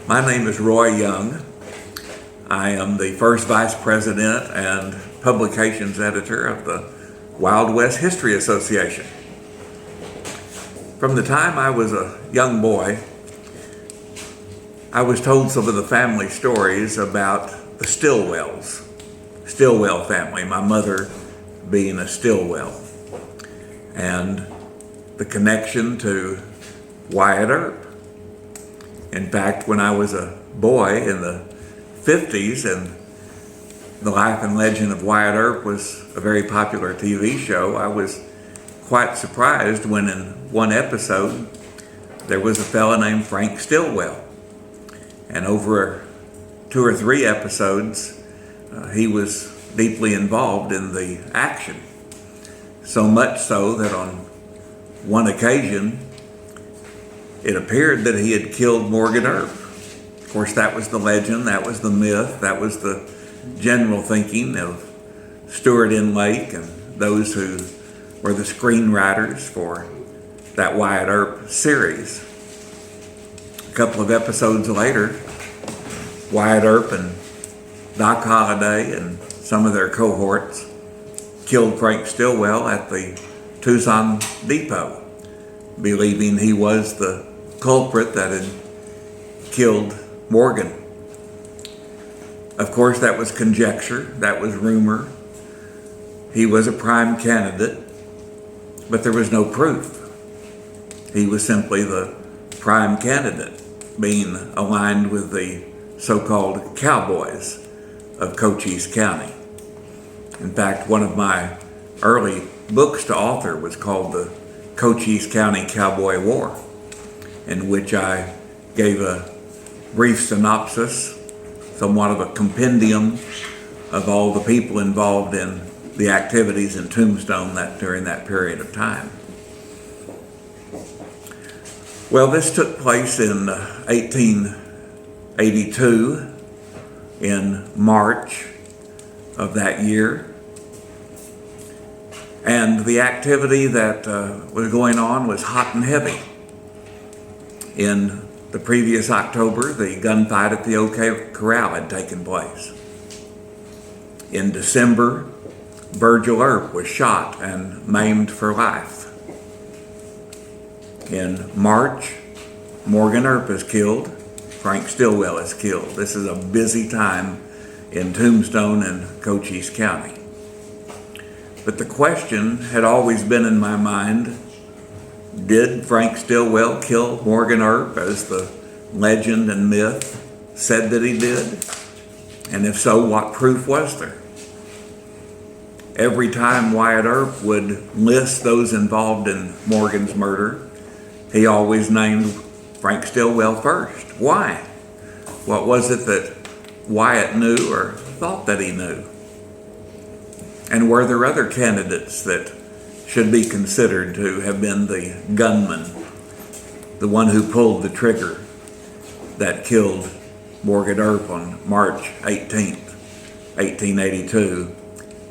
My name is Roy Young. I am the first vice president and publications editor of the Wild West History Association. From the time I was a young boy, I was told some of the family stories about the Stillwell family, my mother being a Stillwell, and the connection to Wyatt Earp. In fact, when I was a boy in the 50s and The Life and Legend of Wyatt Earp was a very popular TV show, I was quite surprised when in one episode there was a fella named Frank Stillwell. And over 2 or 3 episodes, he was deeply involved in the action. So much so that on one occasion, it appeared that he had killed Morgan Earp. Of course, that was the legend, that was the myth, that was the general thinking of Stewart N. Lake and those who were the screenwriters for that Wyatt Earp series. A couple of episodes later, Wyatt Earp and Doc Holliday and some of their cohorts killed Frank Stillwell at the Tucson Depot, believing he was the culprit that had killed Morgan. Of course, that was conjecture, that was rumor. He was a prime candidate, but there was no proof. He was simply the prime candidate, being aligned with the so-called cowboys of Cochise County. In fact, one of my early books to author was called the Cochise County Cowboy War, in which I gave a brief synopsis, somewhat of a compendium of all the people involved in the activities in Tombstone during that period of time. Well, this took place in 1882, in March of that year. And the activity that was going on was hot and heavy. In the previous October, the gunfight at the OK Corral had taken place. In December, Virgil Earp was shot and maimed for life. In March, Morgan Earp is killed, Frank Stillwell is killed. This is a busy time in Tombstone and Cochise County. But the question had always been in my mind, did Frank Stillwell kill Morgan Earp as the legend and myth said that he did? And if so, what proof was there? Every time Wyatt Earp would list those involved in Morgan's murder, he always named Frank Stillwell first. Why? What was it that Wyatt knew or thought that he knew? And were there other candidates that should be considered to have been the gunman, the one who pulled the trigger that killed Morgan Earp on March 18th, 1882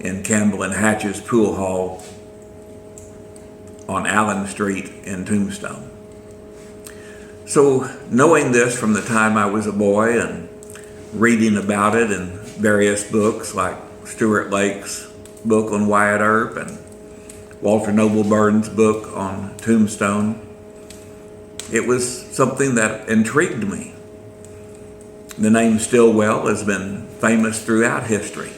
in Campbell and Hatch's pool hall on Allen Street in Tombstone? So knowing this from the time I was a boy and reading about it in various books like Stewart Lake's book on Wyatt Earp and Walter Noble Burton's book on Tombstone, it was something that intrigued me. The name Stillwell has been famous throughout history.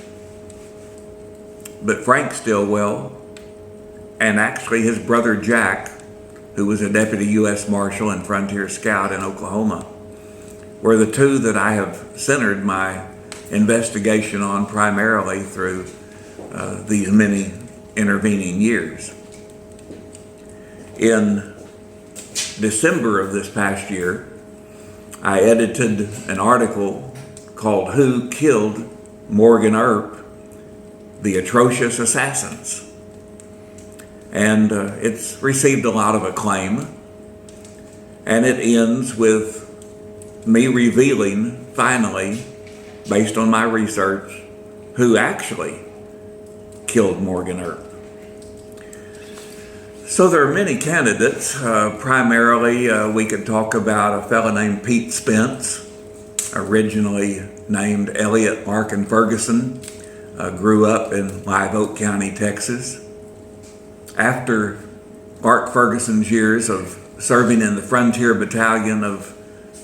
but Frank Stillwell and actually his brother Jack, who was a deputy U.S. Marshal and Frontier Scout in Oklahoma, were the two that I have centered my investigation on primarily through these many intervening years. In December of this past year, I edited an article called "Who Killed Morgan Earp? The Atrocious Assassins." And it's received a lot of acclaim. And it ends with me revealing, finally, based on my research, who actually killed Morgan Earp. So there are many candidates. Primarily, we could talk about a fellow named Pete Spence, originally named Elliot Larkin Ferguson, grew up in Live Oak County, Texas. After Lark Ferguson's years of serving in the Frontier Battalion of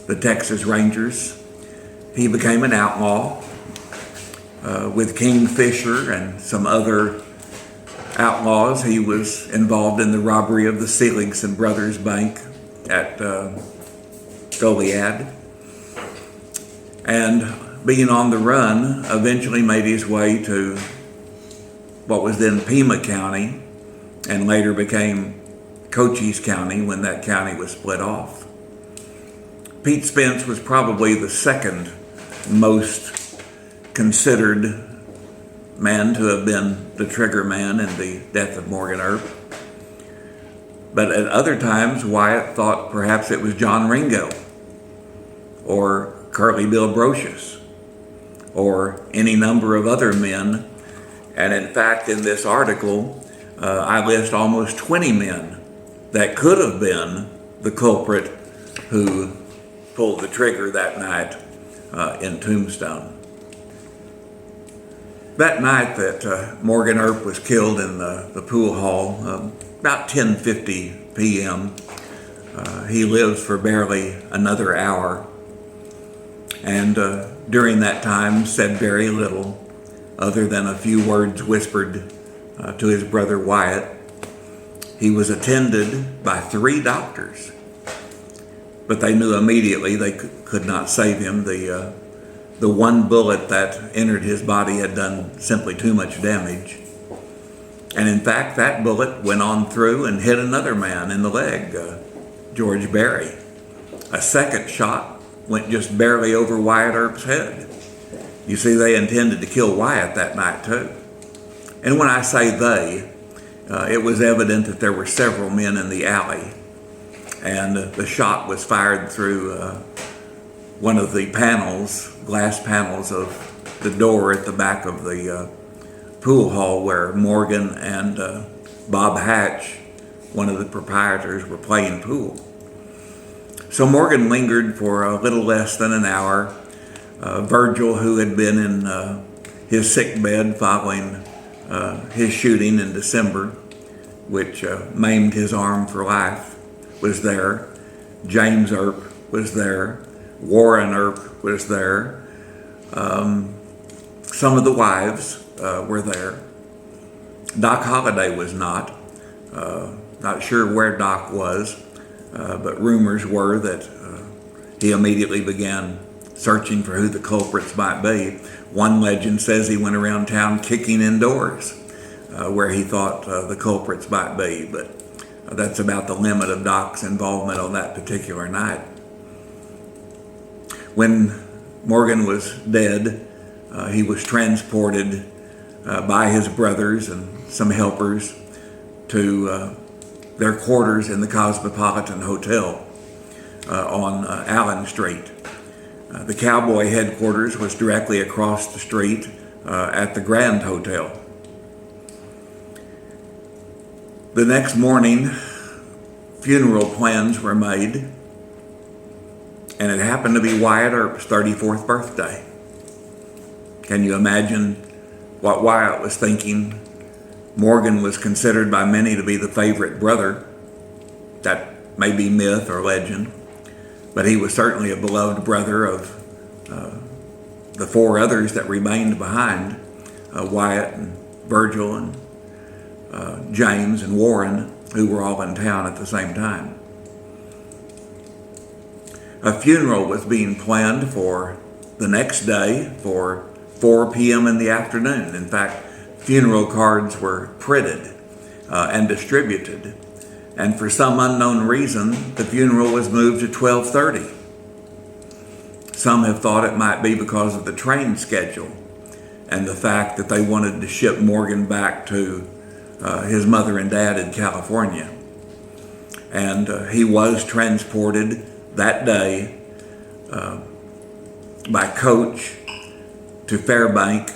the Texas Rangers, he became an outlaw with Kingfisher and some other outlaws. He was involved in the robbery of the Seligson Brothers Bank at Goliad, and being on the run, eventually made his way to what was then Pima County and later became Cochise County when that county was split off. Pete Spence was probably the second most considered man to have been the trigger man in the death of Morgan Earp. But at other times, Wyatt thought perhaps it was John Ringo or Curly Bill Brocious or any number of other men. And in fact, in this article, I list almost 20 men that could have been the culprit who pulled the trigger that night in Tombstone. That night that Morgan Earp was killed in the pool hall, about 10:50 p.m., he lived for barely another hour, and during that time said very little other than a few words whispered to his brother Wyatt. He was attended by 3 doctors, but they knew immediately they could not save him. The one bullet that entered his body had done simply too much damage. And in fact, that bullet went on through and hit another man in the leg, George Berry. A second shot went just barely over Wyatt Earp's head. You see, they intended to kill Wyatt that night too. And when I say they, it was evident that there were several men in the alley, and the shot was fired through one of the panels, glass panels of the door at the back of the pool hall where Morgan and Bob Hatch, one of the proprietors, were playing pool. So Morgan lingered for a little less than an hour. Virgil, who had been in his sick bed following his shooting in December, which maimed his arm for life, was there. James Earp was there. Warren Earp was there. Some of the wives were there. Doc Holliday was not. Not sure where Doc was, but rumors were that he immediately began searching for who the culprits might be. One legend says he went around town kicking in doors where he thought the culprits might be, but that's about the limit of Doc's involvement on that particular night. When Morgan was dead, he was transported by his brothers and some helpers to their quarters in the Cosmopolitan Hotel on Allen Street. The Cowboy headquarters was directly across the street at the Grand Hotel. The next morning, funeral plans were made, and it happened to be Wyatt Earp's 34th birthday. Can you imagine what Wyatt was thinking? Morgan was considered by many to be the favorite brother. That may be myth or legend, but he was certainly a beloved brother of the 4 others that remained behind, Wyatt and Virgil and James and Warren, who were all in town at the same time. A funeral was being planned for the next day for 4 p.m. in the afternoon. In fact, funeral cards were printed and distributed. And for some unknown reason, the funeral was moved to 12:30. Some have thought it might be because of the train schedule and the fact that they wanted to ship Morgan back to his mother and dad in California. And he was transported that day by coach to Fairbank,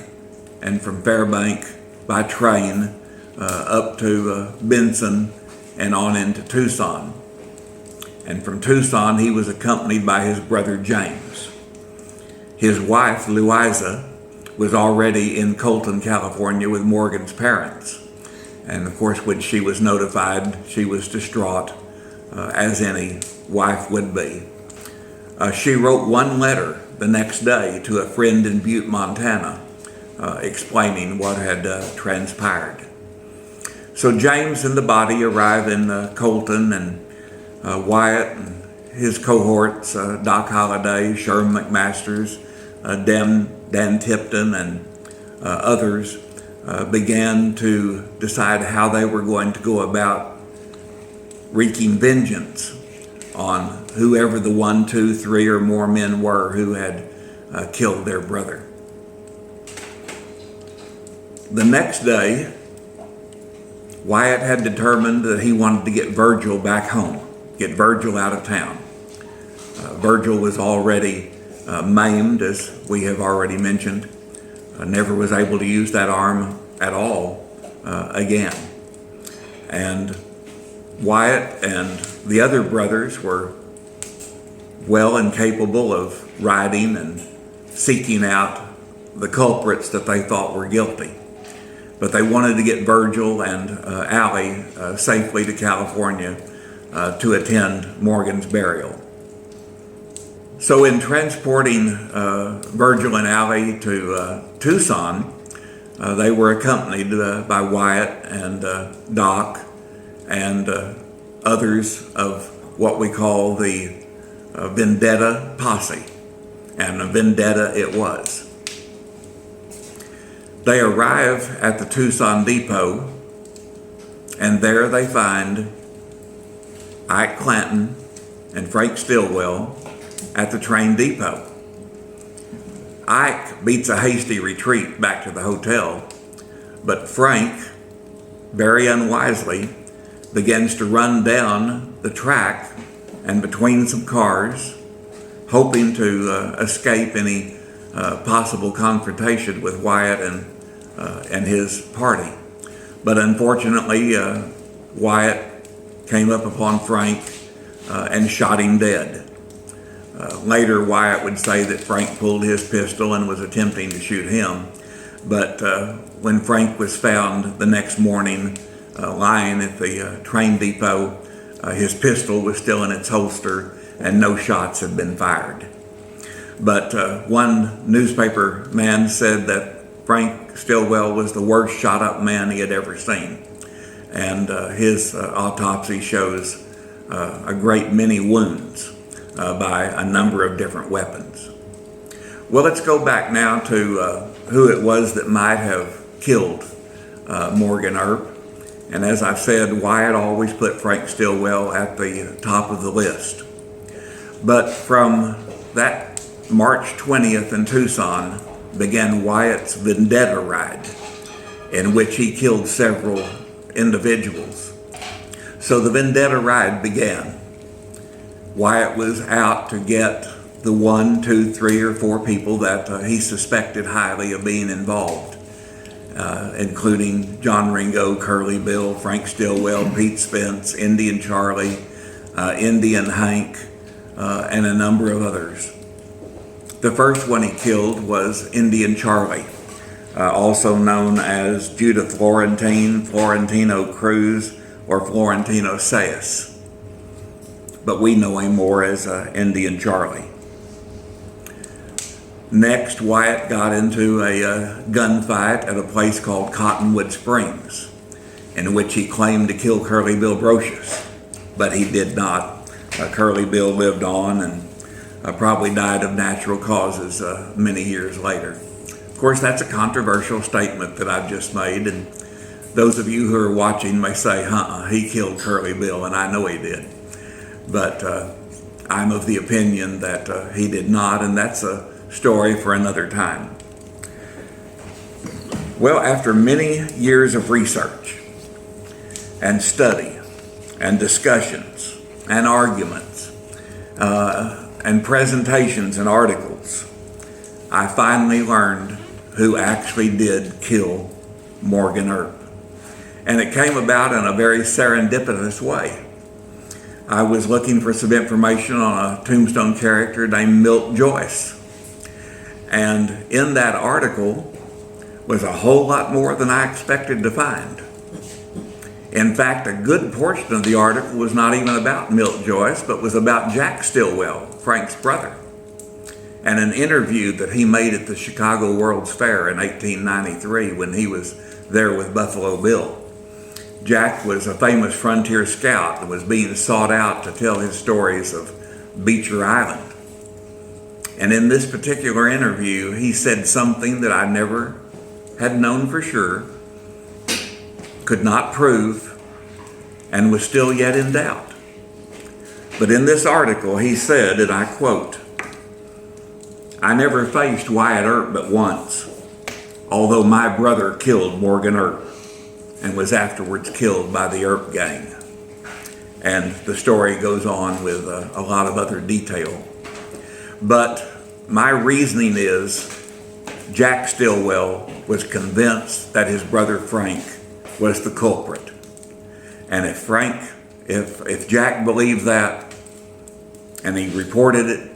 and from Fairbank by train up to Benson and on into Tucson. And from Tucson, he was accompanied by his brother James. His wife, Louisa, was already in Colton, California with Morgan's parents. And of course, when she was notified, she was distraught, as any wife would be. She wrote one letter the next day to a friend in Butte, Montana, explaining what had transpired. So James and the body arrive in Colton, and Wyatt and his cohorts, Doc Holliday, Sherman McMasters, Dan Tipton, and others, began to decide how they were going to go about wreaking vengeance on whoever the 1, 2, 3 or more men were who had killed their brother. The next day, Wyatt had determined that he wanted to get Virgil back home, get Virgil out of town. Virgil was already maimed, as we have already mentioned, never was able to use that arm at all again. And Wyatt and the other brothers were well and capable of riding and seeking out the culprits that they thought were guilty. But they wanted to get Virgil and Allie safely to California to attend Morgan's burial. So in transporting Virgil and Allie to Tucson, they were accompanied by Wyatt and Doc and others of what we call the Vendetta Posse, and a vendetta it was. They arrive at the Tucson depot, and there they find Ike Clanton and Frank Stillwell at the train depot. Ike beats a hasty retreat back to the hotel, but Frank, very unwisely, begins to run down the track and between some cars, hoping to escape any possible confrontation with Wyatt and his party. But unfortunately, Wyatt came up upon Frank and shot him dead. Later, Wyatt would say that Frank pulled his pistol and was attempting to shoot him. But when Frank was found the next morning lying at the train depot, his pistol was still in its holster and no shots had been fired. But one newspaper man said that Frank Stillwell was the worst shot up man he had ever seen. And his autopsy shows a great many wounds by a number of different weapons. Well, let's go back now to who it was that might have killed Morgan Earp. And as I've said, Wyatt always put Frank Stillwell at the top of the list. But from that March 20th in Tucson began Wyatt's vendetta ride, in which he killed several individuals. So the vendetta ride began. Wyatt was out to get the 1, 2, 3, or 4 people that he suspected highly of being involved, including John Ringo, Curly Bill, Frank Stillwell, Pete Spence, Indian Charlie, Indian Hank, and a number of others. The first one he killed was Indian Charlie, also known as Judah Florentine, Florentino Cruz, or Florentino Sayas. But we know him more as Indian Charlie. Next, Wyatt got into a gunfight at a place called Cottonwood Springs, in which he claimed to kill Curly Bill Brocious, but he did not. Curly Bill lived on and probably died of natural causes many years later. Of course, that's a controversial statement that I've just made, and those of you who are watching may say, he killed Curly Bill, and I know he did. But I'm of the opinion that he did not, and that's a story for another time. Well, after many years of research and study and discussions and arguments and presentations and articles, I finally learned who actually did kill Morgan Earp. And it came about in a very serendipitous way. I was looking for some information on a Tombstone character named Milt Joyce. And in that article was a whole lot more than I expected to find. In fact, a good portion of the article was not even about Milt Joyce, but was about Jack Stillwell, Frank's brother, and an interview that he made at the Chicago World's Fair in 1893 when he was there with Buffalo Bill. Jack was a famous frontier scout that was being sought out to tell his stories of Beecher Island. And in this particular interview, he said something that I never had known for sure, could not prove, and was still yet in doubt. But in this article, he said, and I quote, "I never faced Wyatt Earp but once, although my brother killed Morgan Earp and was afterwards killed by the Earp gang." And the story goes on with a lot of other detail. But my reasoning is Jack Stillwell was convinced that his brother Frank was the culprit. And if Jack believed that, and he reported it,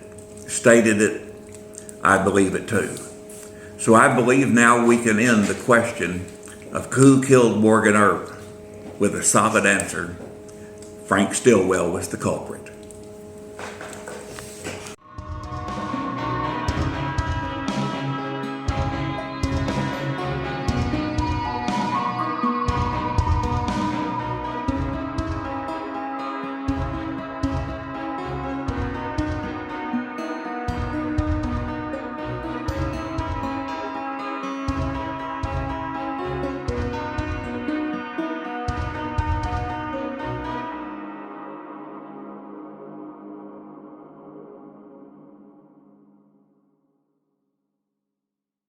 stated it, I believe it too. So I believe now we can end the question of who killed Morgan Earp with a solid answer: Frank Stillwell was the culprit.